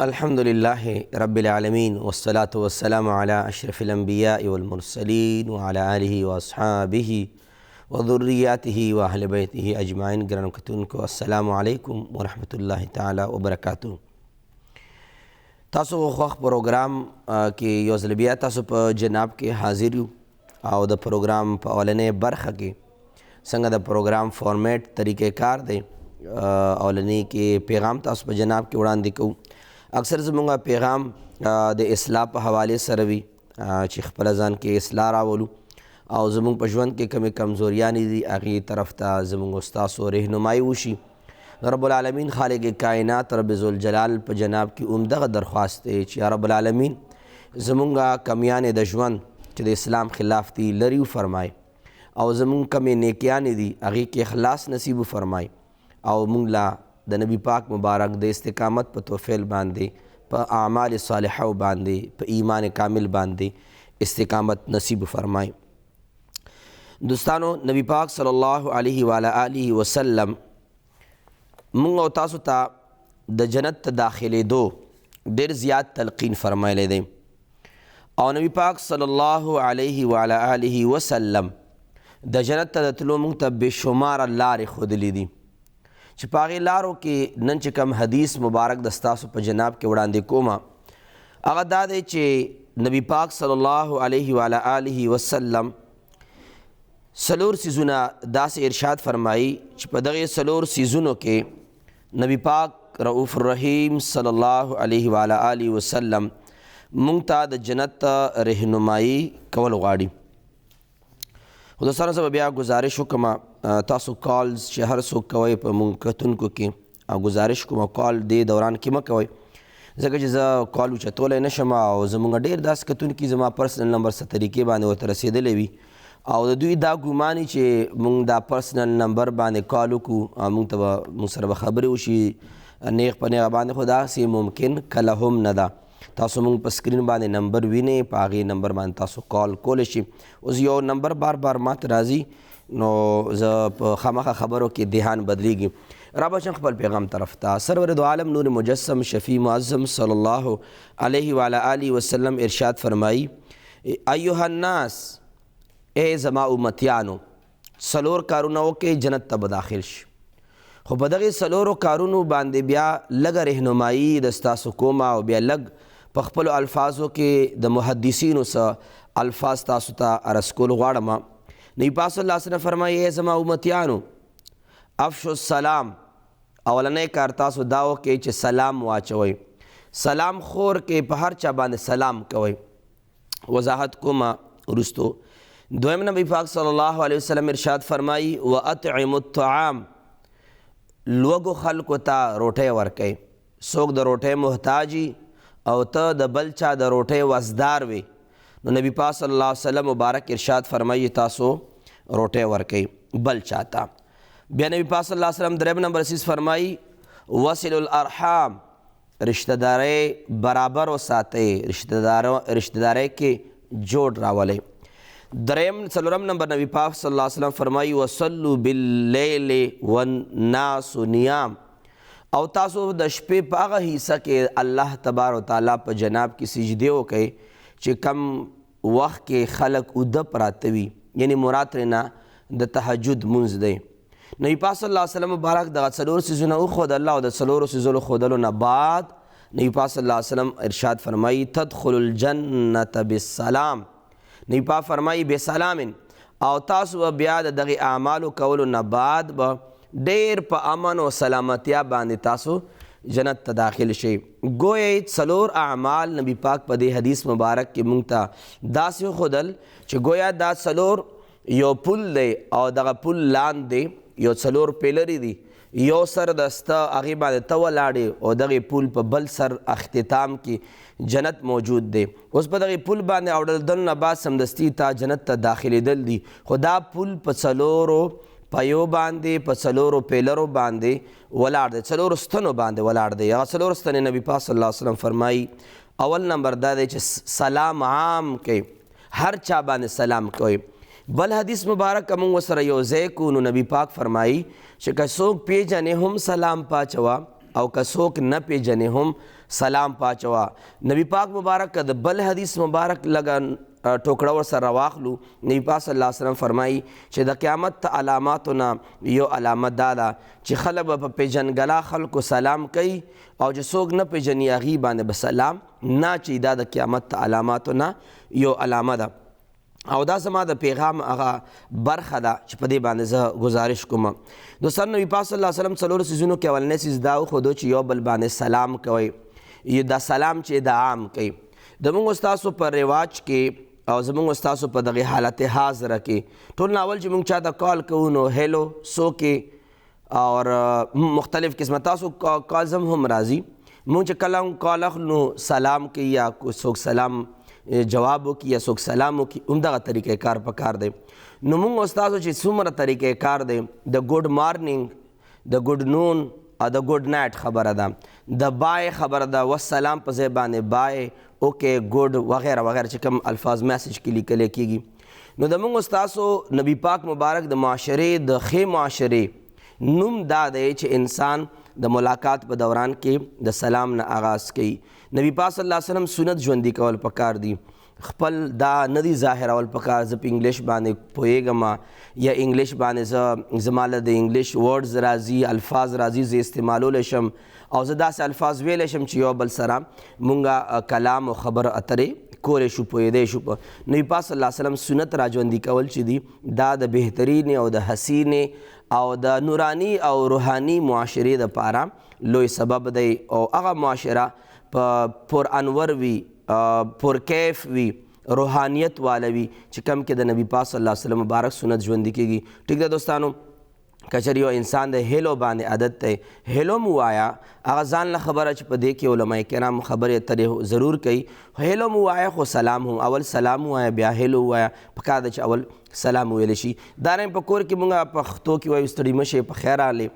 الحمد لله رب العالمين والصلاة والسلام على أشرف الأنبياء والمرسلين وعلى آله وأصحابه وذرياته وأهل بيته أجمعين. ګرانو کتونکو السلام علیکم ورحمۃ اللہ تعالی وبرکاتہ. تاسو خوښ پروګرام کې یو ځل بیا تاسو په جناب کې حاضر یو او د پروګرام په اولنۍ برخه کې څنګه د پروګرام فارمیټ طریقې کار دی اولنۍ کې پیغام تاسو په جناب کې وړاندې کوو. اکثر زمونږ پیغام د اصلاح په حوالې سره وي چې خپله ځان کې اصلاح راولو او زمونږ په ژوند کې کمې کمزوریانې دي هغې طرف ته زمونږ ستاسو رهنمایي وشي. رب العالمین خالق کائنات رب ذوالجلال په جناب کې همدغه درخواست دی چې یا رب العالمین زمونږ کمیانې د ژوند چې د اسلام خلاف دي لرې وفرمای او زمونږ کمې نیکیانې دي هغې کې اخلاص نصیب وفرمای او مونږ لا د نبی پاک مبارک د استقامت په توفیل باندې په اعمال صالحه باندې په ایمان کامل باندې استقامت نصیب فرمای. دوستانو، نبی پاک صلی الله علیه و آله وسلم مونږ او تاسو ته د جنت ته داخلېدو ډېر زیات تلقین فرمایلی دی او نبی پاک صلی الله علیه و آله وسلم د جنت ته د تلو مونږ ته بېشماره لارې ښودلي دي چې په هغې لارو کې نن چې کوم حدیث مبارک د ستاسو په جناب کې وړاندې کومه هغه دا دی چې نبی پاک صلی الله علیه و آله وسلم څلور څیزونه داسې ارشاد فرمایي چې په دغې څلور څیزونو کې نبی پاک رؤوف الرحیم صلی الله علیه و آله وسلم مونږ ته د جنت رهنمایي کول غواړي. خو دوستانو زه به بیا ګزارش وکړم تاسو کالز چې هر څوک کوئ په مونږ کتونکو کې او گزارش کوم کال دې دوران کې مه کوئ ځکه چې زه کال اوچتولی نه شم او زمونږ ډېر داسې کتونکي زما پرسنل نمبر څه طریقې باندې ورته رسېدلی وي او د دوی دا ګماني چې مونږ دا پرسنل نمبر باندې کال وکړو او مونږ سره به خبرې وشي نیغ په نیغه باندې خو داسې ممکن کله هم نه ده. تاسو مونږ په سکرین باندې نمبر وینئ په هغې نمبر باندې تاسو کال کولی شي. اوس یو نمبر بار بار ماته راځي نو زه په خامخا خبرو کې دهان بدلیږي. را بچم خپل پیغام طرف ته. سرور دو عالم نور مجسم شفیع معظم صلی الله علیه و آله وسلم ارشاد فرمایی ایها الناس، ای زما امتیانو څلور کارونه وکړئ جنت ته به داخل شي. خو په دغې څلورو کارونو باندې بیا لږه رهنمایي د ستاسو کومه او بیا لږ په خپلو الفاظو کې د محدثینو څه الفاظ تاسو ته رسکول غواړم. نبی پاک صلی الله علیه وسلم فرمایي ای زما امتیانو افشو السلام، اولنی کار تاسو دا وکړئ چې سلام واچوئ، سلام خور کې په هر چا باندې سلام کوئ. وضاحت کومه وروستو. دویم نبی پاک صلی الله علیه وسلم ارشاد فرمایي واطعموا الطعام، لوږو خلکو ته روټۍ ورکئ. څوک د روټۍ محتاجي او ته د بل چا د روټۍ وزدار وي نو نبی پاک صلی الله علیه وسلم مبارک ارشاد فرمایي تاسو روټۍ ورکئ بل چا ته. بیا نبی پاک صلی الله علیه وسلم دریم نمبر چیز فرمایي وصلوا الارحام، رشتہ دارۍ برابر وساتئ، رشتہ دارۍ کې جوړ راولئ. څلورم نمبر نبی پاک صلی الله علیه وسلم فرمایي وصلوا باللیل والناس نیام، او تاسو د شپې په هغه حصه کې الله تبارک وتعالی په جناب کې سجدې وکئ چې کم وخت کې خلک اوده پراته وي، یعنی مراد ترېنه د تهجد لمونځ دی. نبی پاک صلی الله علیه وسلم مبارک دغه څلور څیزونه وښودل او د څلورو څیزونو ښودلو نه بعد نبی پاک صلی الله علیه وسلم ارشاد فرمایي تدخل الجنة بالسلام، نبی پاک فرمایي بسلام، او تاسو بیا د دغې اعمالو کولو نه بعد به ډېر په امن او سلامتیا باندې تاسو جنت ته داخل شئ. گویا څلور اعمال نبی پاک په دې حدیث مبارک کې مونږ ته داسې وښودل چې گویا دا څلور یو پل دی او دغه پل لاندې یو څلور پیلرې دي، یو سر د سته هغې باندې ته ولاړې او دغې پل په بل سر اختتام کې جنت موجود دی. اوس په دغې پل باندې اوړېدل نه بعد سمدستي تا جنت ته داخلېدل دي، خو دا پل په څلورو پایو باندې په څلورو پیلرو باندې ولاړ دی، څلورو ستنو باندې ولاړ دی. هغه څلور ستنې نبی پاک صلی الله علیه وسلم فرمایي اول نمبر دا دی چې سلام عام کوئ، هر چا باندې سلام کوئ. بل حدیث مبارک موږ ورسره یو ځای کو نو نبی پاک فرمایي چې که څوک پیژنې هم سلام پاچوه او که څوک نه پیژنې هم سلام پاچوه. نبی پاک مبارک که د بل حدیث مبارک لږه ټوکړه ورسره واخلو، نبی پاک صلی الله علیه وسلم فرمایي چې د قیامت علاماتو نه یو علامت دا ده چې خلک به په پیژنګلا خلکو سلام کوي او چې څوک نه پیژني هغې باندې به سلام نه چې دا د قیامت علاماتو نه یو علامه ده. او دا زما د پیغام هغه برخه ده چې په دې باندې زه گزارش کوم. دوستانو نبی پاک صلی الله علیه وسلم څلورو څیزونو کې اولنی څیز دا وښودو چې یو بل باندې سلام کوئ. دا سلام چې دا عام کوي. زموږ ستاسو په رواج کې او زموږ ستاسو په دغې حالت حاضره کې ټول ناول چې موږ چاته کال کوو نو هیلو څوک اور مختلف قسمه تاسو کالز هم راځي. موږ چې کله هم کال اخلو نو سلام کوي یا څوک سلام جواب وکړي یا څوک سلام وکړي، همدغه طریقې کار پکار دی. نو موږ استادو چې څومره طریقې کار دی، د ګډ مارننګ، د ګډ نون او د ګډ نایټ خبره ده، د بای خبره ده، والسلام په ځای باندې بای، اوکې، ګډ وغیره وغیره چې کوم الفاظ میسج کې لیکلی کېږي. نو د موږ استاسو نبی پاک مبارک د معاشرې د ښې معاشرې نوم دا دی چې انسان د ملاقات په دوران کې د سلام نه آغاز کوي. نبی پاک صلی الله علیه وسلم سنت ژوندي کول پکار دي. خپل دا نه دي ظاهرول پکار زه په انګلیش باندې پوهېږم یا انګلیش باندې زما له د انګلیش ورډز راځي، الفاظ راځي، زه استعمالولی شم او زه داسې الفاظ ویلی شم چې یو بل سره مونږه کلام او خبر اترې کولی شو، پوهېدی شو. په نبی پاک صلی الله علیه وسلم سنت را ژوندي کول چې دي دا د بهترین او د حسینې او د نورانی او روحانی معاشرې دپاره لوی سبب دی او هغه معاشره په پر انور وي، پر کیف وي، روحانیت والا وي چې کم کې د نبی پاک صلی الله علیه وسلم مبارک سنت ژوندي کېږي. ټیک ده دوستانو، که چېرې یو انسان د هیلو باندې عادت دی، هیلو مو وایه، هغه ځان له خبره چې په دې کې علما کرام خبرې اترې ضرور کوي. هیلو مو وایه خو سلام هم اول سلام ووایه بیا هیلو ووایه. پکار ده چې اول سلام وویلی شي. دارنګ په کور کې مونږ پښتو کې وایو ستړي مه شئ، په خیر راغلې.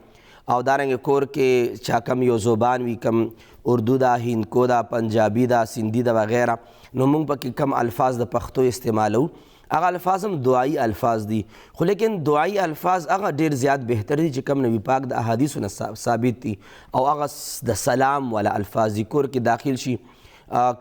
او دارنګ کور کې چا کم یو زبان وي، کم اردو ده، هندکو ده، پنجابي ده، سندي ده وغیره، نو موږ پکې کم الفاظ د پښتو استعمالو. هغه الفاظ هم دعایي الفاظ دي، خو لیکن دعایي الفاظ هغه ډېر زیات بهتر دي چې کم نبی پاک د احادیثو نه ثابت دي او هغه د سلام والا الفاظ دي. کور کې داخل شي،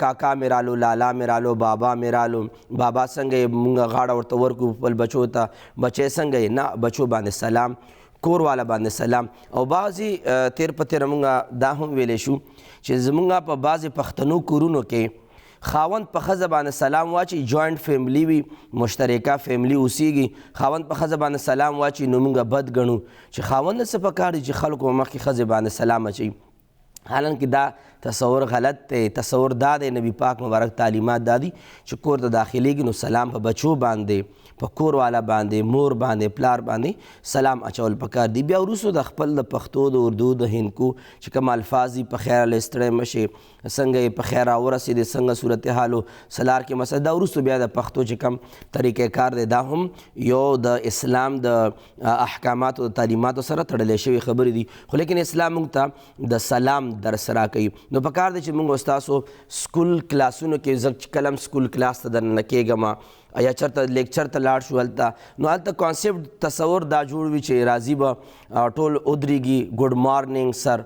کاکا مې رالو، لالا مې رالو، بابا مې رالو، بابا څنګه یې مونږ غاړه ورته ورکړو خپل بچو ته، بچی څنګه یې، نه بچو باندې سلام، کور والا باندې سلام. او بعضې تیر په تیره مونږ دا هم ویلی شو چې زمونږ په بعضې پښتنو کورونو کې خاوند په ښځه باندې سلام واچي، جوائنټ فیملی وي، مشترکه فیملی اوسیږي، خاوند په ښځه باندې سلام واچي، نو مونږ بد ګڼو چې خاوند څه پکار دي چې خلکو مخکې ښځې باندې سلام اچوي. حالانکه دا تصور غلط دی. تصور دا دی، نبی پاک مبارک تعلیمات دا دي چې کور ته داخلیږي نو سلام په بچو باندې، په کور والا باندې، مور باندې، پلار باندې سلام اچول پکار دي. بیا وروستو د خپل د پښتو، د اردو، د هندکو چې کوم الفاظ دي، په خیر هلئ، ستړی مه شئ، څنګه یې په خیر راورسېدې، څنګه صورتحال و، سلار کې مسله، دا وروستو بیا د پښتو چې کوم طریقې کار دی دا هم یو د اسلام د احکاماتو د تعلیماتو سره تړلی شوي خبرې دي. خو لیکن اسلام موږ ته د سلام درس راکوي. نو پکار دی چې موږ ستاسو سکول کلاسونو کې زه چې کله هم سکول کلاس ته دننه کېږم یا چېرته لیکچر ته لاړ شو هلته، نو هلته کانسیپټ تصور دا جوړ وي چې راځي به ټول ودرېږي، ګډ مارننګ سر.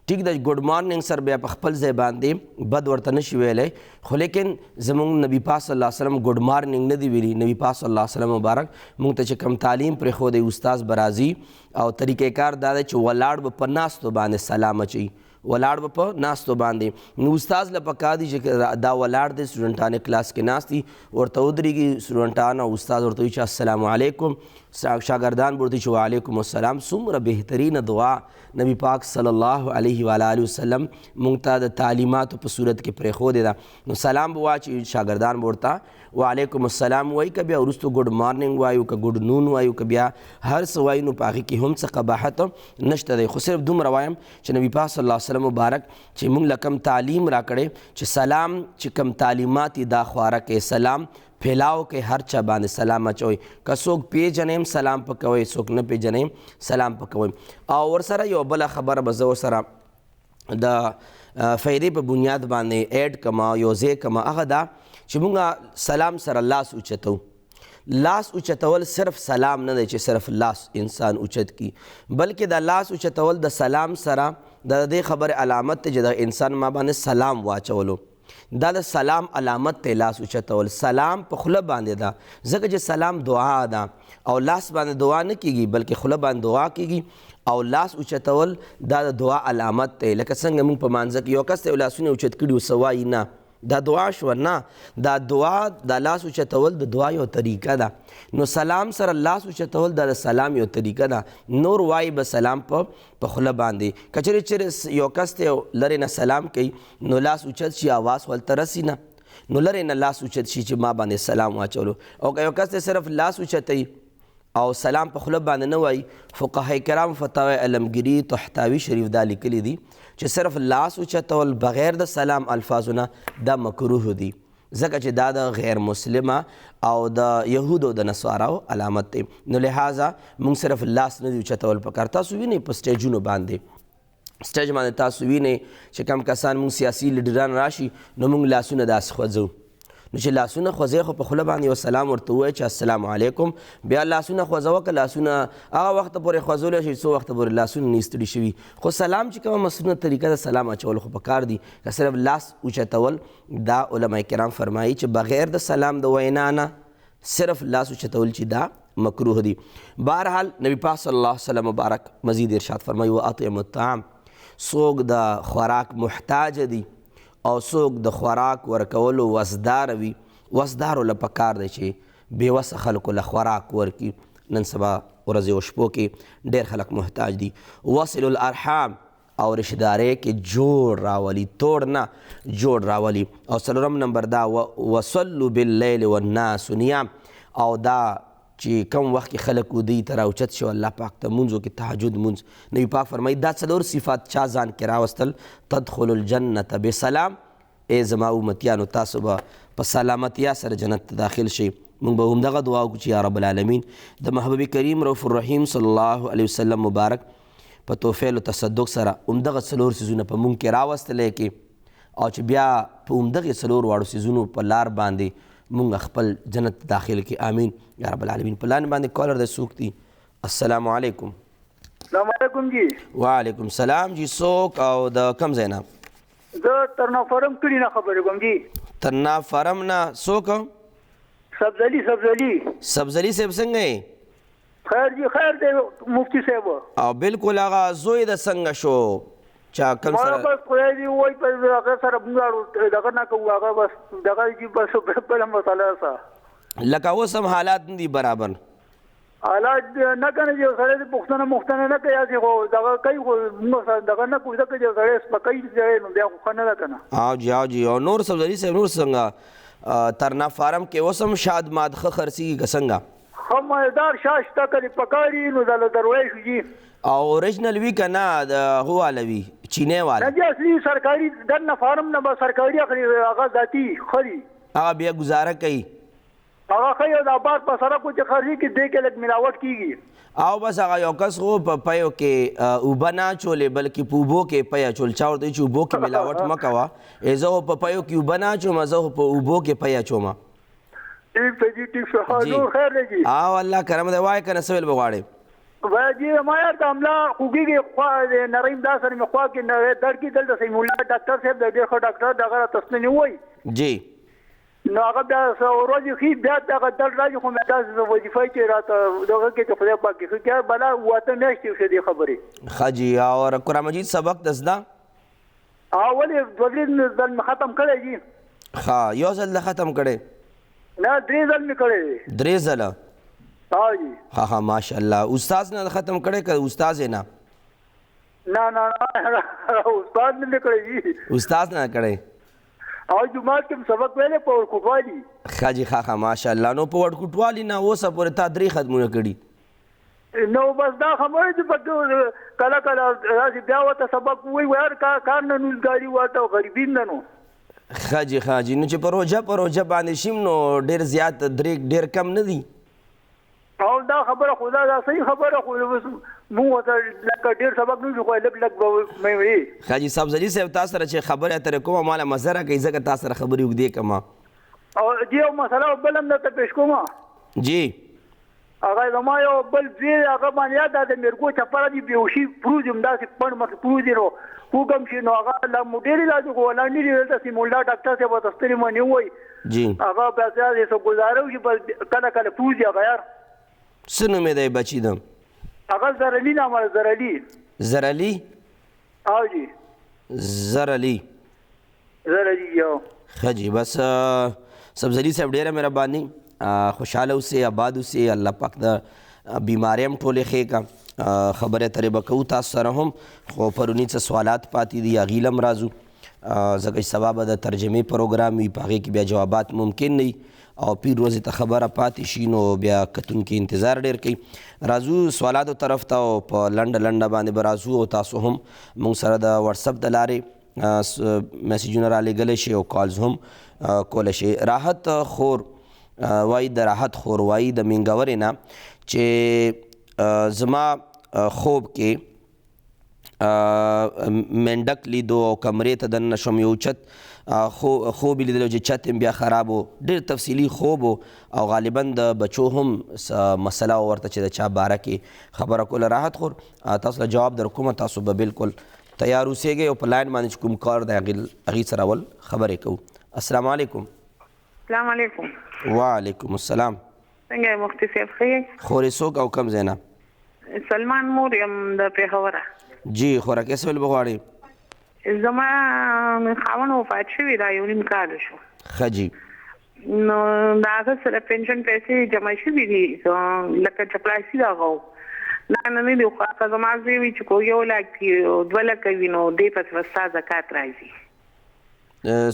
ټیک ده، ګډ مارننګ سر بیا په خپل ځای باندې بد ورته نشي ویلی، خو لیکن زموږ نبی پاک صلی الله علیه وسلم ګډ مارننګ نه دی ویلي. نبی پاک صلی الله علیه وسلم مبارک موږ ته چې کوم تعلیم پرېښودی، استاذ به راځي او طریقې کار دا دی چې ولاړ به په ناستو باندې سلام اچوي، ولاړ به په ناستو باندې. نو استاذ له پکار دي چې دا ولاړ دی، سټوډنټان کلاس کې ناست دي، ورته ودرېږي سټوډنټان او استاذ ورته وایي چې السلام علیکم، شاګردان ورته وایي چې وعلیکم السلام. څومره بهترینه دعا نبی پاک صلی الله علیه و آله وسلم موږ ته د تعلیماتو په صورت کې پرېښودې ده. نو سلام به واچي، شاګردان به ورته وعلیکم السلام وایي، که بیا وروستو ګډ مارننګ وایو، که ګډ نون وایو، که بیا هر څه وایو، نو په هغې کې هم څه قباحت نشته دی. خو صرف دومره وایم چې نبی پاک صلی الله علیه وسلم مبارک چې موږ له کوم تعلیم راکړی چې سلام چې کوم تعلیمات یې دا خواره کوي، سلام پھیلاو کې هر چا باندې سلام اچوئ، که څوک پیژنئ هم سلام په کوئ، څوک نه پیژنئ هم سلام په کوئ. او ورسره یو بله خبره به زه ورسره د فایدې په بنیاد باندې ایډ کما، یو ځای کما، هغه دا چې مونږ سلام سره لاس اوچتو. لاس اوچتول صرف سلام نه دی چې صرف لاس انسان اوچت کی، بلکې د لاس اوچتول د سلام سره د دې خبر علامت ته چې د انسان ما باندې سلام واچولو دا د سلام علامت ته لاس اوچتول سلام په خوله باندې ده ځکه چې سلام دعا ده او لاس باندې دعا نه کیږي بلکې خوله باندې دعا کیږي او لاس اوچتول دا د دعا علامت دی لکه څنګه موږ په مانځه کې یو کس ته لاسونه اوچت کړي څه وایي نه دا دعا شوه نه دا دعا دا لاس اوچتول د دعا یو طریقه ده نو سلام سره لاس اوچتول دا د سلام یو طریقه ده نور وایي به سلام په خوله باندې که چېرې یو کس ته لرې نه سلام کوي نو لاس اوچت شي اواز ورته رسي نه نو لرې نه لاس اوچت شي چې ما باندې سلام واچولو او که یو کس ته صرف لاس اوچتوي او سلام په خوله باندې نه وایي فقهای کرام فتاوی علمگیری طحطاوي شریف دا لیکلي دي چې صرف لاس اوچتول بغیر د سلام الفاظونه دا مکروه دي ځکه چې دا د غیر مسلمه او د یهودو د نصاراو علامت دی نو لہذا موږ صرف لاس نه دی اوچتول پکار تاسو وینئ په سټیجونو باندې سټیج باندې تاسو وینئ چې کم کسان موږ سیاسي لیډران راشي نو موږ لاسونه داسې خوځو نو چې لاسونه خوځئ خو په خوله باندې یو سلام ورته ووایئ چې السلام علیکم بیا لاسونه خوځوه که لاسونه هغه وخته پورې خوځولی شي څو وخته پورې لاسونه نه ستړي شوي خو سلام چې کومه مسنونه طریقه د سلام اچول خو پکار دي که صرف لاس اوچتول دا علما کرام فرمایي چې بغیر د سلام د وینا نه صرف لاس اوچتول چې دا مکروه دي بهرحال نبی پاک صلی الله علیه وسلم مبارک مزید ارشاد فرمایي واطعموا الطعام څوک د خوراک محتاج دي او څوک د خوراک ورکولو وسدار وي وسدارو له پکار دی چې بېوسه خلکو له خوراک ورکي نن سبا ورځې او شپو کې ډېر خلک محتاج دي وصلوا الارحام او رشتهدارۍ کې جوړ راولي توړ نه جوړ راولي او څلورم نمبر دا وصلوا باللیل والناس نیام او دا چې کم وخت کې خلک ودی ته راوچت شو الله پاک ته مونځو کې تهجد مونځ نبي پاک فرمایي دا څلور صفات چا ځان کې راوستل تدخلوا الجنة بسلام ای زما امتیانو تاسو به په سلامتیا سره جنت ته داخل شئ موږ به همدغه دعا وکړو چې یا رب العالمین د محبوب کریم رؤوف الرحیم صلی الله علیه وسلم مبارک په توفیل و تصدق سره همدغه څلور څیزونه په موږ کې راوستلی کې او چې بیا په همدغې څلور واړو څیزونو په لار باندې مونږ خپل جنت داخل کی آمین یا رب العالمین پلان باندې کالر د څوک دي السلام علیکم السلام علیکم جی وعلیکم السلام جی څوک او د کم ځای نه زه ترنا فرم کلي نه خبرې کوم جی ترنا فرم نه څوک سبزلي سبزلي صاحب څنګه یې خیر جی خیر دی مفتی صاحب او بالکل هغه زوی د څنګه شو چا کم ما سره بس خدای دی وای په هغه سره موږ دغه نه کوو هغه بس دغه جی بس بل مسله سره لکه اوس هم حالات نه دي برابر حالات نه کنه چې سره د پښتنه نه کوي چې خو دغه کوي خو موږ دغه نه کوو ځکه چې سره سپکای دی نو بیا خو نه کنه او جی او نور سبزلي صاحب نور څنګه ترنا فارم کې اوس هم شاد مادخه خرڅېږي که څنګه ښه مالدار شاشته کړي پکاري نو د درویش جی او اوریجنل وی که نه د هو والا وي چینی والا نه اصلي سرکاري دنه فارم نه به سرکاري اخلي هغه ذاتي خري هغه بیا گزاره کوي هغه خو د آباد په سړکو چې خري کې دې کې لږ ملاوټ کیږي او بس هغه یو کس خو په پیو کې اوبه نه اچولې بلکې په اوبو کې پی اچول چا ورته چې اوبو کې ملاوټ مه کوه زه خو په پیو کې اوبه نه اچوم زه خو په اوبو کې پی اچوم او الله کرم دی وایه که نه څه ویل به غواړې جی ما یار د املا خوږیږي خوا د نریم دا سره مې خوا کې درد کې دلته سیم الله ډاکټر صاحب د ډېر ښه ډاکټر دغه تسنین وایي جی نو هغه بیا ورځې ښي بیا دغه درد راځي خو مې داسې وظیفه چې راته دغه کې چې خدای پاک ښه کړه بلا واته میاشتې وشوې دې خبرې ښه جي او قرآن مجید سبق د زده ولې دوه درې ځل مې ختم کړی جي ښه یو ځل د ختم کړی نه درې ځل مې کړی درې ځله ها ماشاءالله استاد نه ختم کړی که استاد نه نه استاد نه کړی استاد نه کړی او جمعات کې سبق ویلې په ورکوټوالي ښه جي ښه ماشاءالله نو په ورکوټوالي نه اوسه پورې تا درې ختمونه کړي نو بس دا خبره چې په کله راځي بیا ورته سبق وایي هر کار نه نوزګاري ورته او غریبین نه نو ښه جي نو چې په روژه باندې شیم نو ډېر زیات ډېر کم نه دي او دا خبره خدا دا صحیح خبره خو موږ ورته لکه ډېر سبق نه وي خو لږ به مې وي ښه جي سبزلي صاحب تا سره چې خبرې اترې کومه ماله مزه راکوي ځکه تا سره خبرې اوږدې کړم او جی یو مسله بل هم درته پېښ کوم جی هغه زما یو بل زوی هغه باندې یاد د مرګو چپره دي بیوشي پروز هم داسې پړ مخ پروز نو وګم شي نو هغه لا موډل لا جو ولاندې دلته سي مولا ډاکټر ته به تستری مونږ وای جی هغه بیا ځای سو گزارو چې کله کله پروز هغه یار سنو مې دی بچی دم هغه زرلی نامه زرلی او جی زرلی یو خجی بس سبزلی صاحب ډیره مهرباني خوشحاله اوسئ آباد اوسئ الله پاک د بیمارۍ هم ټولې ښې کا خبرې اترې به کوو تاسو سره هم خو پروني څه سوالات پاتې دي هغې له هم راځو ځکه چې سبا به د ترجمې پروګرام وي په هغې کې بیا جوابات ممکن نه وي او پیر ورځې ته خبره پاتې شي نو بیا کتونکي انتظار ډېر کوي راځو سوالاتو طرف ته او په لنډه باندې به راځو او تاسو هم موږ سره د واتسپ د لارې میسیجونه رالیږلی شي او کالز هم کولی شي راحت خور وایي د راحت خور وایي د مینګورې نه چې زما خوب کې منډک لیدو او کمرې ته دننه شوم یو چت خوب یې لیدلو چې چت بیا خراب و ډېر تفصیلي خوب و او غالبا د بچو هم مسله ورته چې د چا باره کې خبره کوله راحت خور تاسو له جواب در کومه تاسو به بالکل تیار اوسېږئ او په لاین باندې چې کوم کار دی هغې سره اول خبرې کوو السلام علیکم السلام علیکم وعلیکم السلام څنګه مفتي صاحب ښه یې خورې څوک او کم ځای نه سلمان مور یم د پېښوره جی خوراکې څه ویل به غواړې زما خاوند وفات شوي دا یو نیم کال شو ښه جی نو د هغه سره پنشن پیسې جمع شوي دي لکه چپړاسي د هغه نه دي خو که زما زوی وي چې کو 1 لک وي 2 لکه وي نو دې پس به ستا زکات راځي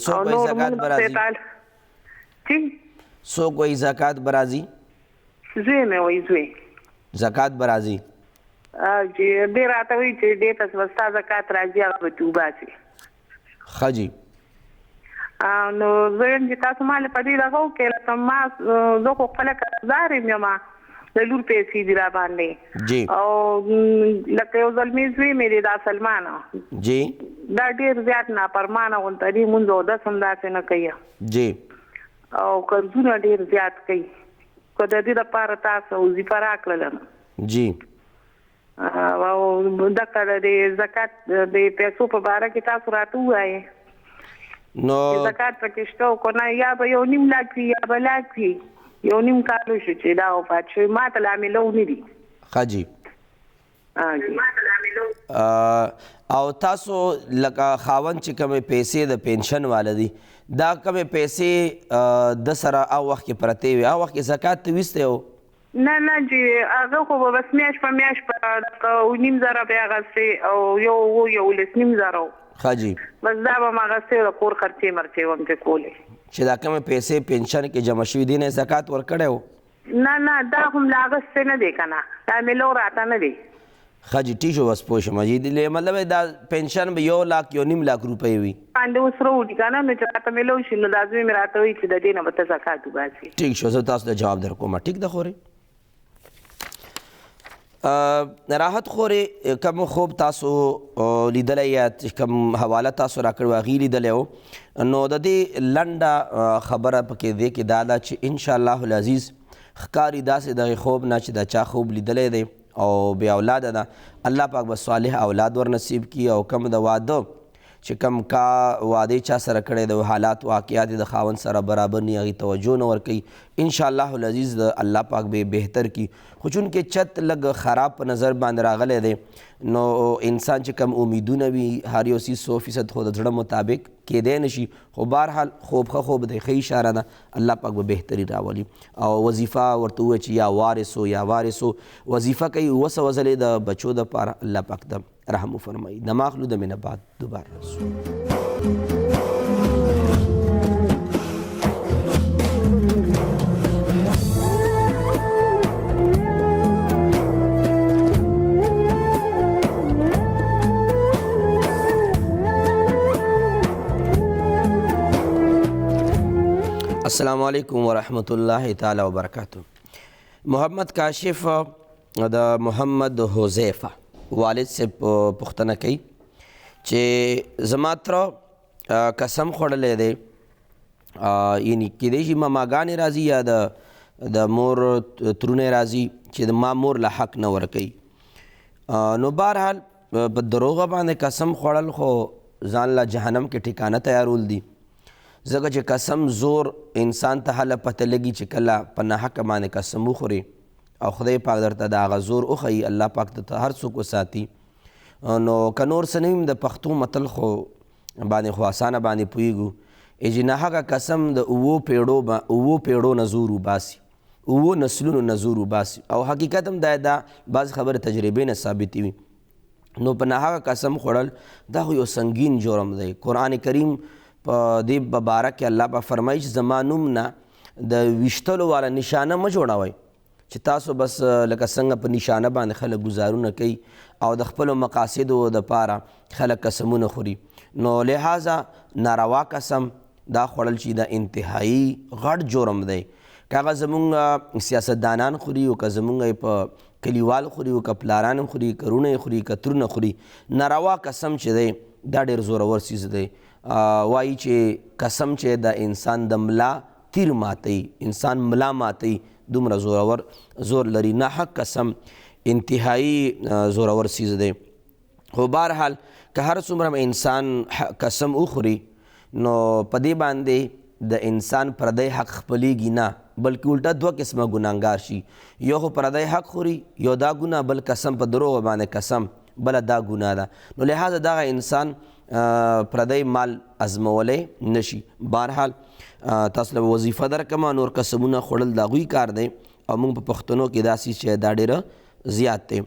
څوک وایي زکات به راځي څوک وایي زکات به راځي زوی مې وایي زوی زکات به راځي چې دې راته وایي چې دې پس به ستا زکات راځي هغه به تې وباسي ښه جي نو زه یم چې تاسو ما له په دې دغه وکړئ لکه ما زه خو خپله قرضدار یم یم د لور پیسې دي را باندې جی او لکه یو زلمي زوی مې دی دا سلمانه جی دا ډېر زیات نافرمانه غونته دي مونځ او دس هم داسې نه کوي جی او قرضونه ډېر زیات کوي که د دې دپاره تاسو وظیفه راکړله جی او دغه د زکات د پیسو په باره کې تاسو راته ووایئ نو زکات پکې شته او که نه یا به 1.5 لک وي یا به لک وي 1.5 کال شو چې دا وفات شوی ما ته لا میلو نه دي ښه جي او تاسو لکه خاوند چې کومې پیسې د پنشن والا دي دا کومې پیسې د سره او وخت کې پرتې وي او وخت کې زکات ته ویستی و نه چې هغه خو به بس میاشت په میاشت په 9,000 به اخیستې او یو 19,000 ښه جي بس دا به م اخیستې د کور خرچې مرچې وم چې کولې چې دا کومې پیسې پنشن کې جمع شوي دي نه زکات ورکړی و نه دا هم لا اخیستې نه دی که نه دا میلو راته نه دی ښه جي ټیک شو بس پوه شم مطلب دا پنشن به 1 لک 1.5 لک روپۍ وي باندې اوس روډي که نه نو چې راته میلو شي نو دا زوی مې راته وایي چې د دې نه به ته زکات وباسي ټیک شو زه تاسو ته جواب در کوم ټیک ده خورې راحت خورې کوم خوب تاسو لیدلی یا کوم حواله تاسو راکړې وه هغې لیدلی و نو د دې لنډه خبره پکې دې کې دا ده چې انشاءالله العزیز ښکاري داسې دغې خوب نه چې دا چا خوب لیدلی دی او بې اولاده ده الله پاک به صالح اولاد ور نصیب کړي او کم د واده چې کم کا واده چا سره کړی د حالات واقعات د خاوند سره برابر نه هغې توجه نه ورکوي انشاءالله العزیز د الله پاک به بهتر کړي خو چونکې چت لږ خراب په نظر باندې راغلی دی نو انسان چې کم امیدونه وي هر یو څیز 100% خو د زړه مطابق کیدی نه شي خو بهرحال خوب ښه خوب دی ښه اشاره ده الله پاک به بهتري راولي او وظیفه ورته ووایه چې یا وارثو وظیفه کوي 200 ځلې د بچو دپاره الله پاک د رحم وفرمایي د ماخلو د مینه بعد دوباره رسو السلام علیکم ورحمۃ اللہ تعالی وبرکاتہ محمد کاشف د محمد حذیفه والد سے پوښتنه کوي چې زما تره قسم خوړلی دی یعنی کیدای شي ماماګانې راځي یا د د مور ترونه راځي چې د ما مور له حق نه ورکوي. نو بهرحال په دروغه باندې قسم خوړل خو ځان له جهنم کې ټکانه تیارول دي، ځکه چې قسم زور انسان ته هله پته لګي چې کله په ناحقه باندې قسم وخوري او خدای پاک درته د هغه زور وښیي، الله پاک ته هر څوک وساتي. نو که نور څه نه وي د پښتو متل خو باندې خو اسانه باندې پوهېږو چې ناحقه قسم د اوو پیړو نه زور وباسي، اوو نسلونو نه زور وباسي، او حقیقت هم دا بعض خبرې تجربې نه ثابتې وي. نو په ناحقه قسم خوړل دا خو یو سنګین جرم دی. قرآن کریم په دې باره کې الله به فرمایي چې زما نوم نه د ویشتلو والا نشانه مه جوړوئ، چې تاسو بس لکه څنګه په نشانه باندې خلک ګزارونه کوي او د خپلو مقاصدو دپاره خلک قسمونه خوري. نو لحاظه ناروا قسم دا خوړل چې دا انتهایی غټ جرم دی. که هغه زمونږ سیاستدانان خوري او که زمونږ په کلیوال خوري او که پلاران خوري، که رونه خوري، که ترونه خوري، ناروا قسم چې دی دا ډېر زورور څیز دی. وایي چې قسم چې د انسان د ملا تیر ماتوي، انسان ملا ماتوي، دومره زور لري. ناحق قسم انتهایی زورور څیز دی. خو بهرحال که هر څومره انسان قسم وخوري نو په دې باندې د انسان پردی حق خپلیږي نه، بلکې الټه دوه قسمه ګناهګار شي. یو خو پردی حق خوري، یو دا ګناه، بل قسم په دروغ باندې قسم بله دا ګناه ده. نو لحاظه دغه انسان پردی مال ازمولی نشي. بهرحال تاسو له وظیفه درکمه، نور قسمونه خوړل د هغوی کار دی او موږ په پښتنو کې داسې چې دا ډېره زیات دی.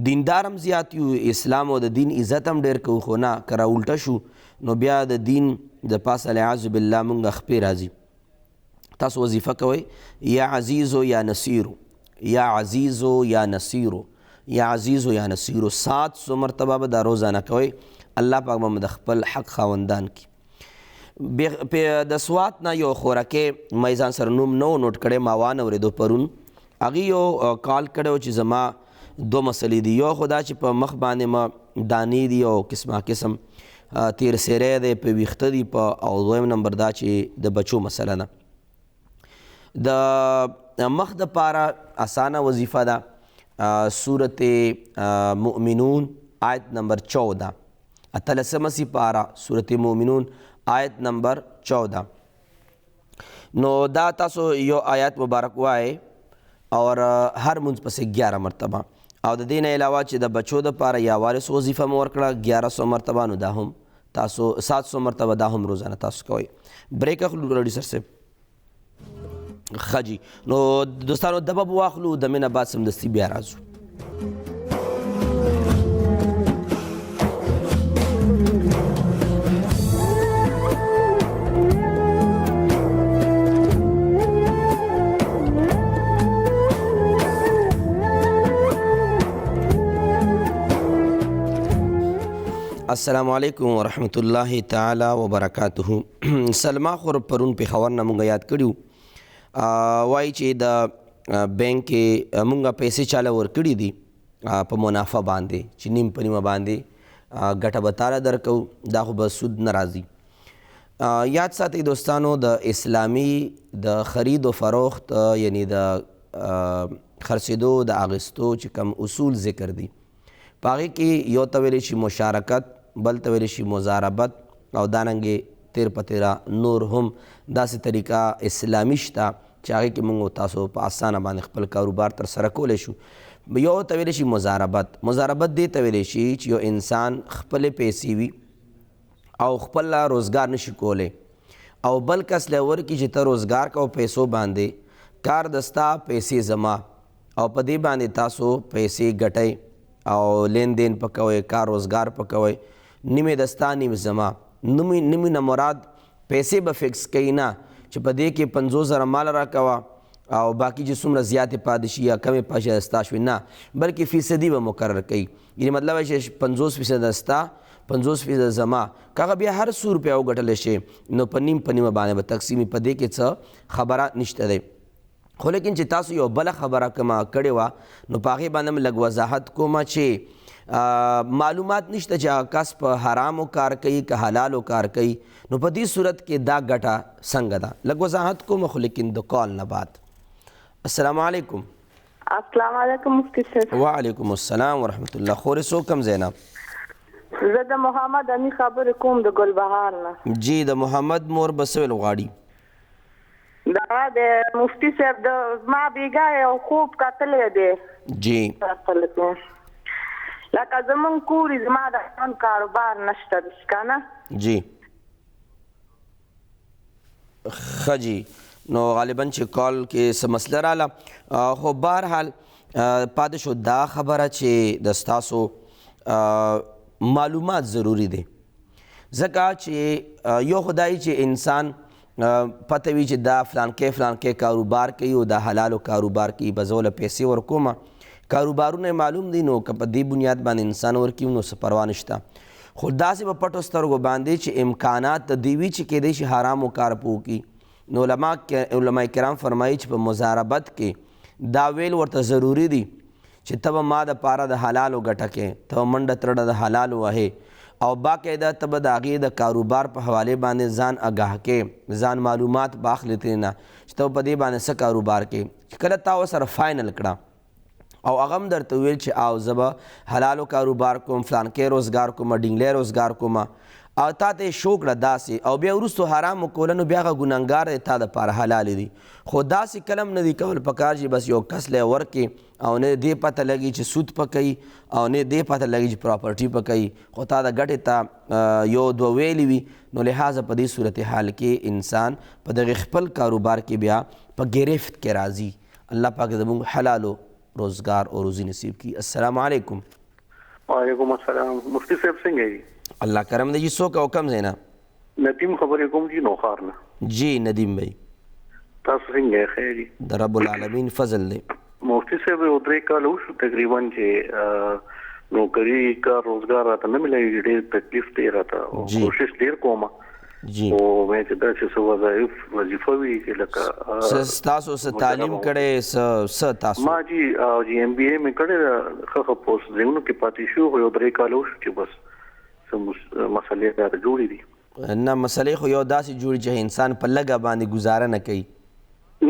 دیندار هم زیات یو، اسلام او د دین عزت هم ډېر کوو، خو نه که راالټه شو نو بیا د دین د پاسه العیاذ بالله مونږ خپې راځي. تاسو وظیفه کوئ یا عزیزو یا نصیرو، یا عزیزو یا نصیرو، یا عزیزو یا نصیرو 700 مرتبه به دا روزانه کوئ. الله پاک به د خپل حق خاوندان کی. د سوات نه یو خورکې ما ځان سره نوم نه و نوټ کړی، ما وانه اورېدو پرون. هغې یو کال کړی و چې زما 2 مسلې دي. یو خو دا چې په مخ باندې ما دانې دي او قسمه قسم تیر سیری دی، په ویښته دي، او دویم نمبر دا چې د بچو مسله ده. د مخ دپاره اسانه وظیفه ده صورت مؤمنون آیت نمبر 14، 18 سپاره صورت مؤمنون آیت نمبر 14. نو دا تاسو یو آیات مبارک وایي اور هر منځ پسې 11 مرتبه، او د دې نه علاوه چې د بچو دپاره یا وارث وظیفه مو ورکړه 1100 مرتبه، نو دا هم تاسو 700 مرتبه دا هم روزانه تاسو کوئ. بریک اخلو پروډیوسر صاحب. ښه جي، نو دوستانو دبه به واخلو، د مینه بعد سمدستي بیا راځو. السلام علیکم ورحمت الله تعالی وبرکاته. سلما خور پرون پېښور نه مونږ یاد کړي، وایي چې د بینک کې مونږ پیسې چاله ورکړي دي په منافع باندې، چې نیم په نیمه باندې ګټه به تاله درکو، دا خو به سود نه راځي. یاد ساتئ دوستانو، د اسلامي د خرید و فروخت یعنی د خرڅېدو د اخیستو چې کوم اصول ذکر دي، په هغې کې یو ته ویلی شي مشارکت، بل ته ویلی شي مضاربت، او دارنګې تیر په تیره نور هم داسې طریقه اسلامي شته چې هغې کې موږ تاسو په اسانه باندې خپل کاروبار ترسره کولی شو. یو ته ویلی شي مضاربت. مضاربت دې ته ویلی شي چې یو انسان خپلې پیسې وي او خپل روزګار نشي کولی، او بل کس له ورکړي چې ته روزګار کوه پیسو باندې، کار دستا پیسې زما، او په دې باندې تاسو پیسې ګټئ او لین دین پکوئ، کار روزګار پکوئ. نیمې دستا نیم زما، نیمې نه مراد پیسې به فکس کوي نه چې په دې کې 50,000 مال راکوه او باقي چې څومره زیاتې پاتې شي یا کمې پاتې ستا شوي، نه بلکې فیصدي به مقرر کوي. یعنې مطلب چې 50% ستا 50% زما، که هغه بیا هر 100 روپیه وګټلی شي نو په نیمه باندې به تقسیمي. په دې کې څه خبره نشته دی. خو لیکن چې تاسو یو بله خبره کومه کړې وه نو په هغې باندې هم لږ وضاحت کومه چې معلومات نشته چې هغه کس په حرامو کار کوي که حلالو کار کوي، نو په دې صورت کې دا ګټه څنګه ده. لږ وضاحت کوم خو لیکن د کال نه بعد. السلام علیکم. السلام علیکم مفتی صاحب. وعلیکم السلام ورحمت الله. خورې څوک کوم ځای نه؟ زه د محمد امي خبرې کوم د ګلبهار نه. جی د محمد مور به څه ویل غواړي؟ دا د مفتی صاحب د ما بیګا یو خوب کتلی دی. جی لکه زمونږ کوري زما د ځان کاروبار نشته که نه. جی ښه جی، نو غالبا چې کال کې څه مسله راله، خو بهرحال پاتې شو دا خبره چې د ستاسو معلومات ضروری دی، ځکه چې یو خدای چې انسان پته وي چې دا فلانکې کاروبار کوي او دا حلالو کاروبار کوي، به زه له پیسې ورکومه، کاروبارونه معلوم دي، نو که په دې بنیاد باندې انسان ورکوي نو څه پروا نشته. خو داسې په پټو سترګو باندې چې امکانات د دې وي چې کیدای شي حرامو کار په وکړي، نو علما کرام فرمایي چې په مضاربت کې دا ویل ورته ضروري دي چې ته به ما دپاره د حلالو ګټه کې، ته به منډه ترډه د حلالو وهې، او باقاعده ته به د هغې د کاروبار په حوالې باندې ځان آګاه کې، ځان معلومات به اخلې ترې نه چې ته په دې باندې څه کاروبار کې، کله تا ورسره فاینل کړه او هغه هم درته ویل چې او زه به حلالو کاروبار کوم، فلانکې روزګار کوم، ډینګلی روزګار کوم، او تا ته یې شو کړه داسې، او بیا وروستو حرام وکوله، نو بیا هغه ګنهګار دی، تا دپاره حلالې دي. خو داسې کله هم نه دي کول پکار چې بس یو کس لی ورکې او نه دې پته لګي چې سود پکوي او نه دې پته لګي چې پراپرټي پکوي، خو تا د ګټې ته یو دوه ویلي وي، نو لحاظه په دې صورتحال کې انسان په دغې خپل کاروبار کې بیا په ګرفت کې راځي. الله پاک زموږ حلالو روزگار اور روزی نصیب کی. السلام علیکم. وعلیکم السلام. مفتی صاحب څنګه یې؟ الله کرم دی. جی څوک او کم ځای نه؟ ندیم خبرې کوم جی نوخار نه. جی ندیم بھائی تاسو څنګه یې؟ خیر یې؟ د رب العالمین فضل دی. مفتی صاحب یو 3 کال وشو تقریبا چې نوکری کار روزګار راته نه ملایي، ډېر تکلیف دی راته، کوشش ډېر کوم جی، او مې چې دا چې څه وظایف وظیفه وي چې لکه تاسو څه تعلیم کړی، څه تاسو؟ ما جی ایم بی اے مې کړی، ښه پوسټ ځایونو کې پاتې شو، خو یو 3 کال وشو چې بس څه مسلې راته جوړې دي. نه مسلې خو یو داسې جوړي چې انسان په لږه باندې ګزاره نه کوي.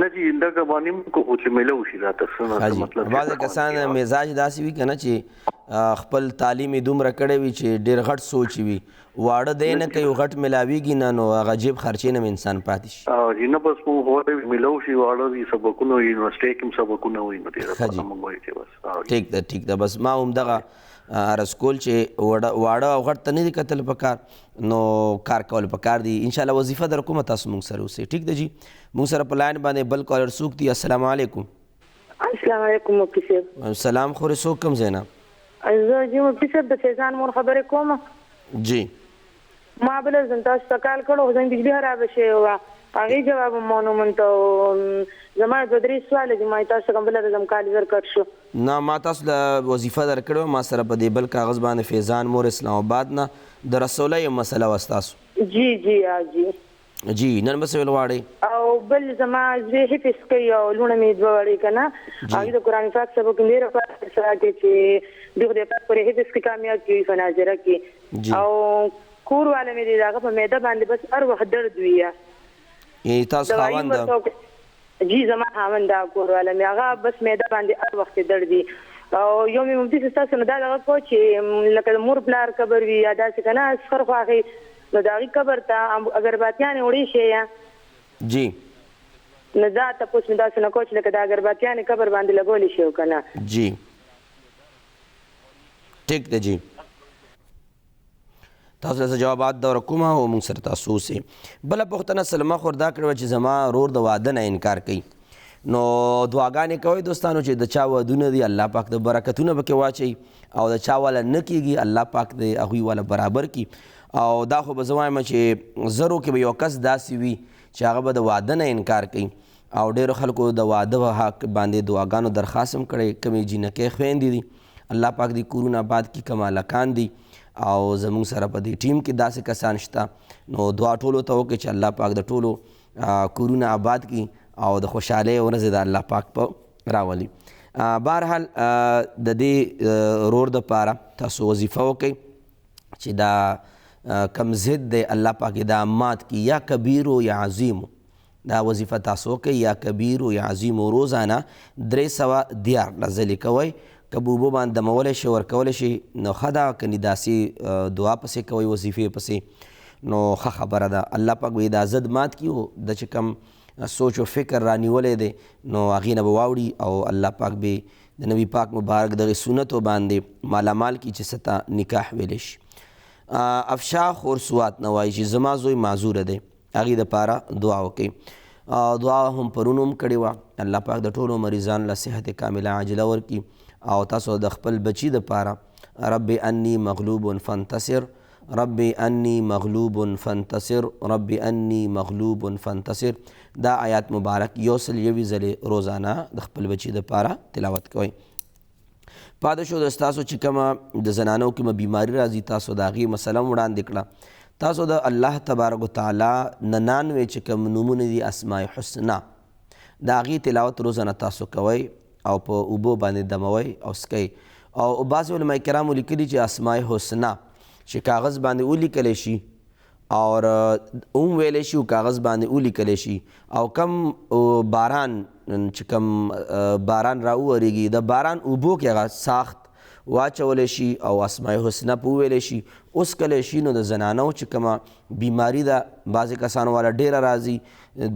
نه جی لږه باندې خو چې میله وشي راته څه مطلب. بعضې کسان مزاج داسې وي که نه چې خپل تعلیم یې دومره کړی وي چې ډېر غټ سوچ وي، واړه دی نه کوي، غټ میلاویږي نه، نو هغه جیب خرچې نه انسان پاتې شي. جی نه بس مونږ غواړو میله وشي، واړه وي، سبقونه وي، یونیورسټۍ کې هم سبقونه وي، نو ډېره پته مونږ وایو چې بس ټیک ده ټیک ده. بس ما هم دغه عرض کول چې واړه او غټ ته نه دي کتل پکار، نو کار کول پکار دي. انشاءالله وظیفه در کومه تاسو مونږ سره اوسئ. ټیک ده جی. مونږ سره په لاین باندې بل کالر څوک دي؟ السلام علیکم. السلام علیکم مفتی صاحب. سلام. خورې څوک کوم ځای نه؟ زه جی مفتی صاحب د فیضان مور خبرې کوم. جی ما بل زم تاسو ته کال کړو، خو زنګ بجلی خرابه شوې وه، هغې جواب مو ونه منته. زما 2-3 سواله دي، ما تاسو کوم بله د زم کال ورکړ شو. نه ما تاسو له وظیفه درکړې وه، ما سره په دې بل کاغذ باندې فیضان مور اسلام آباد نه د رسوله یو مسله وه ستاسو. جی جی جی جی نن به څه ویل غواړئ؟ او بل زما زوی حفظ کوي او لوڼه مې 2 وړې که نه، هغې د قرآن پاک سبق ډېره پاتې سره کې چې دوی خدای پاک پورې حفظ کې کامیاب کړي په ناظره کې، او کور والا مې دی د هغه په معده باندې بس هر وخت درد وي. یعنې تاسو خاوند؟ جی زما خاوند دا کور والا مې هغه بس معده باندې هر وخت درد وي. او یو مې مفتی صاحب تاسو نه دا دغه کو چې لکه د مور پلار قبر وي یا داسې که نه سخر خو هغې نو د هغې قبر ته اګرباتیانې وړی شي یا جی، نو دا تپوس مې داسې نه کو چې لکه د اګرباتیانې قبر باندې لګولی شي که نه. جی ټیک ده جی. تاسو له جوابات دور کومه او موږ سره تاسو اوسئ. بله پوښتنه سلمه خور دا کړې وه چې زما ورور د واده نه انکار کوي، نو دعاګانې کوئ دوستانو چې د چا ودونه دي الله پاک د برکتونه پکې واچوي، او د چا والا نه کېږي الله پاک د هغوی والا برابر کړي. او دا خو به زه وایم چې زرو کې به یو کس داسې وي چې هغه به د واده نه انکار کوي، او ډېرو خلکو د واده په حق باندې دعاګانو درخواست هم کړی. کمې جینکۍ خویندې دي الله پاک دې کورونه آباد کړي، کمالکان دي، او زموږ سره په دې ټیم کې داسې کسان شته، نو دعا ټولو ته وکړئ چې الله پاک د ټولو کورونه آباد کړي او د خوشحالۍ ورځې د الله پاک په راولي. بهرحال د دې ورور دپاره تاسو وظیفه وکړئ چې دا کم ضد دی الله پاک دا مات کی، یا کبیرو یا عظیمو، دا وظیفه تاسو کوئ یا کبیر یا عظیم و روزانه 314 ځلې کوئ. که په اوبو باندې دمولی شي ورکولی شي نو ښه ده، کنې داسې دعا پسې کوئ وظیفې پسې نو ښه خبره ده. الله پاک به دا ضد مات کي او د چې کوم سوچ و فکر رانیولی دی نو هغې نه به واوړي او الله پاک به د نبی پاک مبارک دغې سنتو باندې مالامال کی چې څه ته نکاح ویلی شي. افشا خور سوات نه وایي چې زما زوی معذوره دی، هغې دپاره دعا وکړئ. دعا هم پرون هم کړې وه، الله پاک د ټولو مریضانو له صحت کامله عاجله ورکړي او تاسو د خپل بچي دپاره رب انی مغلوب فانتصر، رب انی مغلوب فانتصر، رب انی مغلوب فانتصر، دا آیات مبارک 101 ځلې روزانه د خپل بچي دپاره تلاوت کوئ. پاتې شو د ستاسو چې کومه د زنانو کومه بیماري راځي تاسو د هغې مسله وړاندې کړه. تاسو د الله تبارک وتعالی 99 چې کوم نومونه دي اسماء حسنا د هغې تلاوت روزانه تاسو کوئ او په اوبو باندې دموئ او سکئ. او بعضې علماء کرامو لیکلي چې اسماء حسنا چې کاغذ باندې ولیکلی شي اور اوم ویلی شي او کاغذ باندې ولیکلی شي او کم باران چې کم باران را وورېږي د باران اوبو کې هغه ساخت واچولی شي او اسماء حسنا په وویلی شي اوس کلی شي نو د زنانو چې کومه بیماري ده بعضې کسانو والا ډیره راځي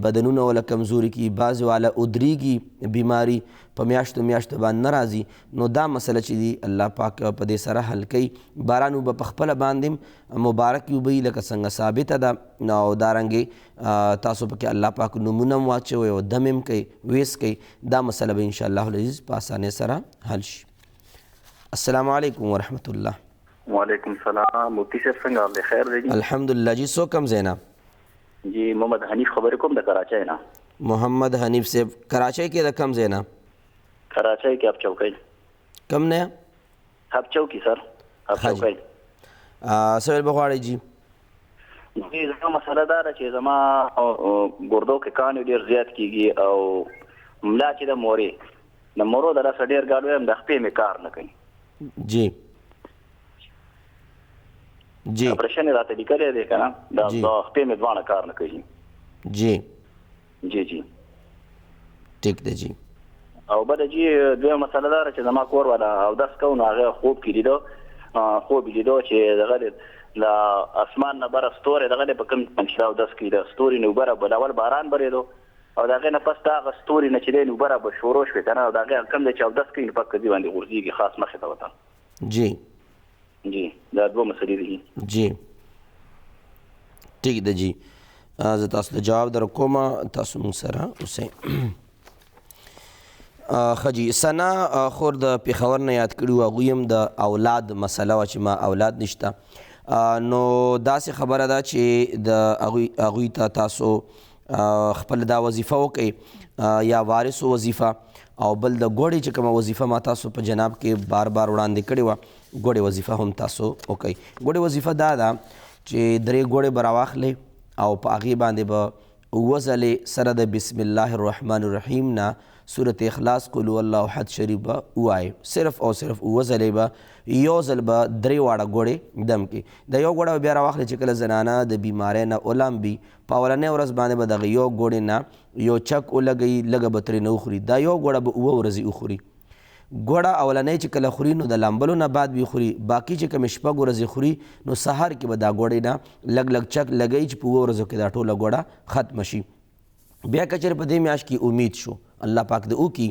بدنونه والا کمزوري کي، بعضې والا ادریږي بیماري په میاشتو میاشتو باندې نه راځي نو دا مسله چې دي الله پاک په دې سره حل کوي. باران اوبه په خپله باندې مبارک اوبه وي لکه څنګه ثابته ده او دارنګې تاسو پکې الله پاک نومونه هم واچوئ او دم هم کوئ ویس کوئ، دا مسله به انشاءالله العزیز په اسانۍ سره حل شي. السلام علیکم ورحمت الله. وعلیکم السلام. مفتی صاحب څنګه حال دی؟ خیر دی؟ الحمدلله. جی څوک کوم ځای نه؟ جی محمد حنیف خبرې کوم د کراچۍ نه. محمد حنیف صاحب کراچۍ کې د کوم ځای نه؟ کراچۍ کې هب چوکۍ. کم نه؟ هب چوکۍ سر، هب چوکۍ. څه ویل به غواړئ؟ جی جی زما مسله دا ده چې زما ګردو کې کانې ډېر زیات کېږي او ملا چې د مورې د مورو د لاسه ډېر ګاډ ویم د خپې مې کار نه کوي. جی جی اپریشن یې راته لیکلی دی که نه د خپې مې دواړه کار نه کوي. جی جی جی ټیک دی. جی او بله جی دویمه مسله دا ده چې زما کور والا اودس کوو نو هغه خوب کې لیدو خوب یې لیدو چې دغه له اسمان نه بره ستوری دغه دی په کوم چې دا اودس کوي د ستوري نه اوبه بلول باران برېدو او د هغې نه پس د هغه ستوري نه چې دی نو اوبه را به شروع شوې که نه او د هغې کوم دی چې اودس کوي نو پس کدي باندې غورځېږي خاص مخې ته وطن. جی جی دا دوه مسلې دي. جی ټیک ده. جی زه تاسو ته جواب در کوم، تاسو موږ سره اوسئ. ښه جی ثنا خور د پېښور نه یاد کړي وو، هغوی هم د اولاد مسله وه چې ما اولاد نشته نو داسې خبره ده چې د هغوی ته تاسو خپل دا وظیفه وکړئ یا وارثو وظیفه او بل د ګوړې چې کومه وظیفه ما تاسو په جناب کې بار بار وړاندې کړې وه ګوړې وظیفه هم تاسو وکئ. ګوړې وظیفه دا ده چې 3 ګوړې به راواخلئ او په هغې باندې به 9 ځلې سره د بسم الله الرحمن الرحیم نه سورت اخلاص قل هو الله احد شریف به ووایئ. صرف او صرف 9 ځلې به یو ځل به 3 واړه ګوړې دم کړي. د یو ګوړه به بیا راواخلئ چې کله زنانه د بیمارۍ نه ولامبي په اولنۍ ورځ باندې به دغه یو ګوړې نه یو چک ولګوي لږه به ترې نه وخوري. دا یو ګوړه به 9 ورځې وخوري. ګوړه اولنۍ چې کله خوري نو د لامبلو نه بعد به خوري، باقي چې کومې 6 ورځې خوري نو سهار کې به دا ګوړې نه لږ لږ چک لګوي چې په 9 ورځو کې دا ټوله ګوړه ختمه شي. بیا که چېرې په دې میاشت کې امید شو الله پاک دې وکړي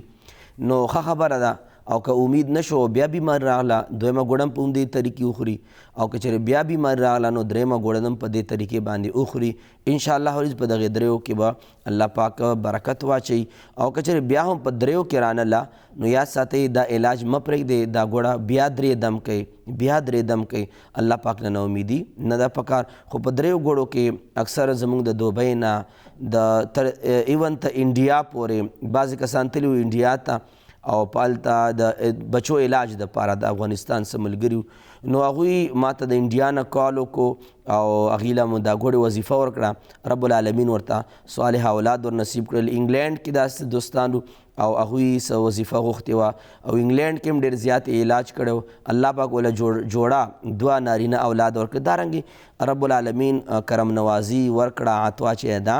نو ښه خبره ده او که امید نشو بیا بیماري راغله دویمه ګوړه هم په همدې طریقې وخوري او که چېرې بیا بیماري راغله نو درېیمه ګوړه هم په دې طریقې باندې وخوري. انشاءالله ورځ په دغې 3 کې به الله پاک برکت واچوي او که چېرې بیا هم په 3 کې رانله نو یاد ساتئ دا علاج مه پرېږدئ، دا ګوړه بیا 3 دم کوئ بیا 3 دم کوئ. الله پاک نه امیدي نه ده پکار. خو په 3 ګوړو کې اکثر زموږ د دوبۍ نه د ایون ته انډیا پورې بعضې کسان تللي وو انډیا ته او پالته د بچو علاج دپاره د افغانستان څه ملګري نو هغوی ما ته د انډیا نه کال وکړو او هغې له مو دا ګوړې وظیفه ورکړه. رب العالمین ورته صالح اولاد ور نصیب کړل. انګلینډ کې داسې دوستانو او هغوی څه وظیفه غوښتې وه او انګلینډ کې هم ډېر زیات علاج کړی الله پاک وله جوړه 2 نارینه اولاد ورکړه. دارنګې رب العالمین کرم نوازي ورکړه عطوا چې دا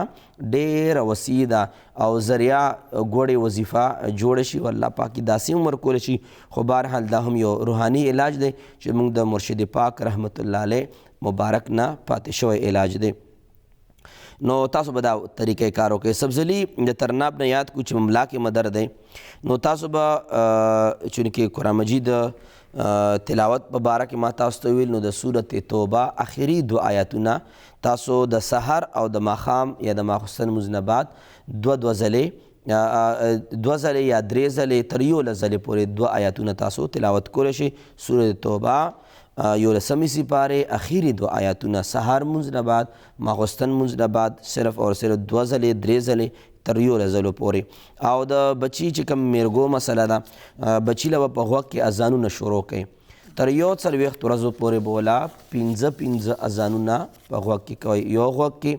ډېره وسیع ده او ذریعه ګوړې وظیفه جوړه شي او الله پاک داسې هم ورکولی شي. خو بهرحال دا هم یو روحاني علاج دی چې موږ د مرشد پاک رحمت الله علیه مبارک نه پاتې شوی علاج دی. نو تاسو به دا طریقې کار وکړئ. سبزلي د ترناب نه یاد کو چې مملا کې مدر دی. نو تاسو به چونکې قرآن مجید تلاوت په باره کې ما تاسو ته ویل، نو د سورت توبه آخري 2 آیاتونه تاسو د سحر او د ماښام یا د ماخوستن مونځ نه بعد 2 ځلې 2 ځلې یا 3 ځلې تر 11 ځلې پورې 2 آیاتونه تاسو تلاوت کولی شئ. سورت توبه 11 سپارې اخیری 2 آیاتونه سحر مونځ نه بعد ماخوستن مونځ نه بعد صرف اور صرف 2 ځلې 3 ځلې تر 11 ځلو پورې. او د بچی چې کوم میرګو مسله ده، بچی له په غوږ کې اذانونه شروع کړي تر 40 ورځو پورې به ولا 15 اذانونه په غوږ کې کوي. یو غوږ کې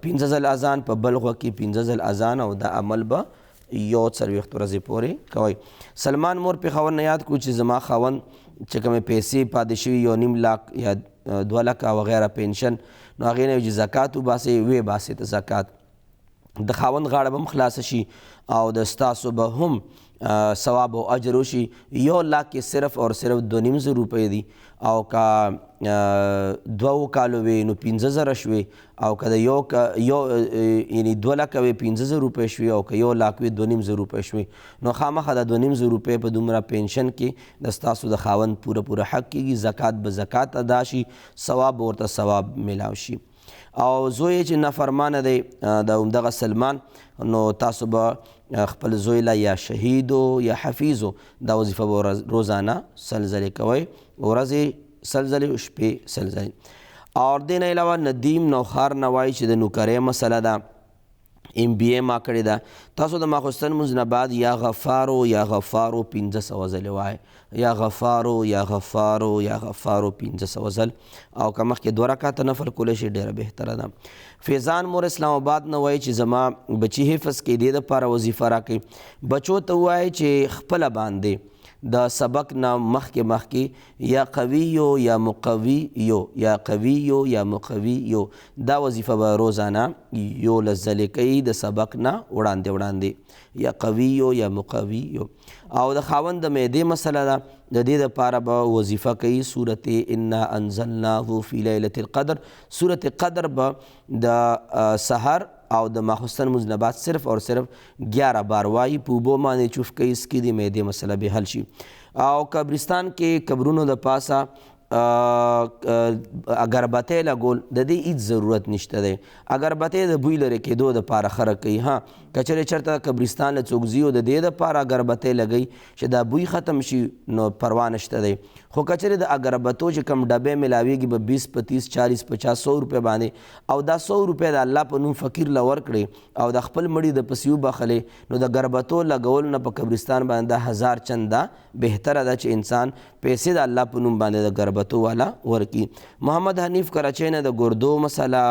15 ځل اذان، په بل غوږ کې 15 ځل اذان، او دا عمل به 40 ورځې پورې کوي. سلمان مور پېښور نه یاد کو چې زما خاوند چې کومې پیسې پاتې شوي 1.5 لاک یا 2 لکه وغیره پنشن، نو هغې نه چې زکات وباسئ ویې باسئ ته زکات، د خاوند غاړه به هم خلاصه شي او د ستاسو به هم ثواب او اجر وشي. 1 لاک کې صرف اور صرف 2.5 روپۍ دي، او که 2 کالو وي نو 15,000 شوي، او که د یعنې 2 لکه وي 15,000 روپۍ شوي، او که 1 لاک وي 2.5 روپۍ شوي. نو خامخا د 2.5 روپۍ په دومره پنشن کې د ستاسو د خاوند پوره حق کېږي. زکات به زکات ادا شي، ثواب ورته ثواب میلاو شي. او زوی چې نافرمانه دی د همدغه سلمان، نو تاسو به خپل زوی له یا شهیدو یا حفیظو دا وظیفه به روزانه 100 ځلې کوئ، ورځې 100 ځلې، شپې 100 ځلې. او دې نه علاوه ندیم نوخار نه وایي چې د نوکرۍ مسله ده، MBA ما کړې ده. تاسو د ماخوستن مونځ نه بعد یا غفارو یا غفارو 1500 ځلې وایئ، یا غفارو یا غفارو یا غفارو 1500 ځل، او که مخکې 2 رکعاته نفل کولی شي ډېره بهتره ده. فیضان مور اسلام آباد نه وایي چې زما بچي حفظ کې دې دپاره وظیفه راکړي. بچو ته ووایئ چې خپله باندې د سبق نه مخکې یا قویو یا مقویو یا قویو یا مقویو دا وظیفه به روزانه 11 ځلې کوي د سبق نه وړاندې، یا قویو یا مقویو. او د خاوند د معدې مسله ده، د دې دپاره به وظیفه کوي سورت انا انزلناه فی لیلة القدر. سورت قدر به د سحر او د ماخوستن مونځ نه بعد صرف اور صرف 11 بار وایي، په اوبو باندې چوف کوي، سکي د معدې مسله به حل شي. او قبرستان کې قبرونو د پاسه اگربتی لګول د دې هیڅ ضرورت نشته دی. اگربتی د بوی لرې کېدو دپاره خره کوي. ها که چېرې چېرته قبرستان له څوک ځي او د دې دپاره اگربتی لګوي چې دا بوی ختم شي، نو پروا نشته دی. خو که چېرې د اگربتو چې کوم ډبې میلاویږي به 20 25 40 50 100 روپۍ باندې، او دا 100 روپۍ د الله په نوم فقیر له ورکړې او د خپل مړي د پسې وبخلې، نو د اگربتو لګول نه په قبرستان باندې دا 1000 چنده بهتره ده چې انسان پیسې د الله په نوم باندې د اگربتو والا ورکی. محمد حنیف کراچۍ نه د ګردو مسله،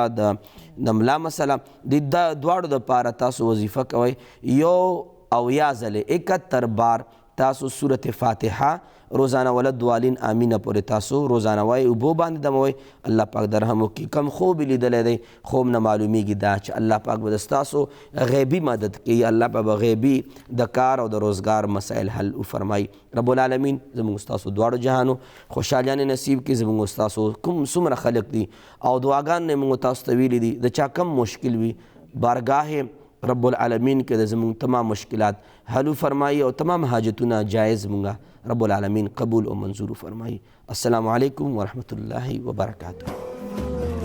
د ملا مسله، د دواړو دپاره تاسو وظیفه کوئ. 1 ځلې 71 بار تاسو سورت فاتحه روزانه ولد والین امینه پورې تاسو روزانه وایي، اوبو باندې دموئ. الله پاک در رحم وکړي. کم خوب یې لیدلی دی، خوب نه معلومیږي دا چې الله پاک به د ستاسو غیبي مدد کوي، الله پاک به غیبي د کار او د روزګار مسایل حل وفرمایي. رب العالمین زموږ ستاسو دواړو جهانو خوشحالیانې نصیب کړي. زموږ ستاسو کوم څومره خلک دي او دعاګانې یې موږ تاسو ته ویلي دي، د چا کم مشکل وي بارگاه رب العالمین کې د زموږ تمام مشکلات حل فرمایي او تمام حاجتونه جایز مونږه رب العالمین قبول او منظور فرمایي. السلام علیکم ورحمة الله وبرکاته.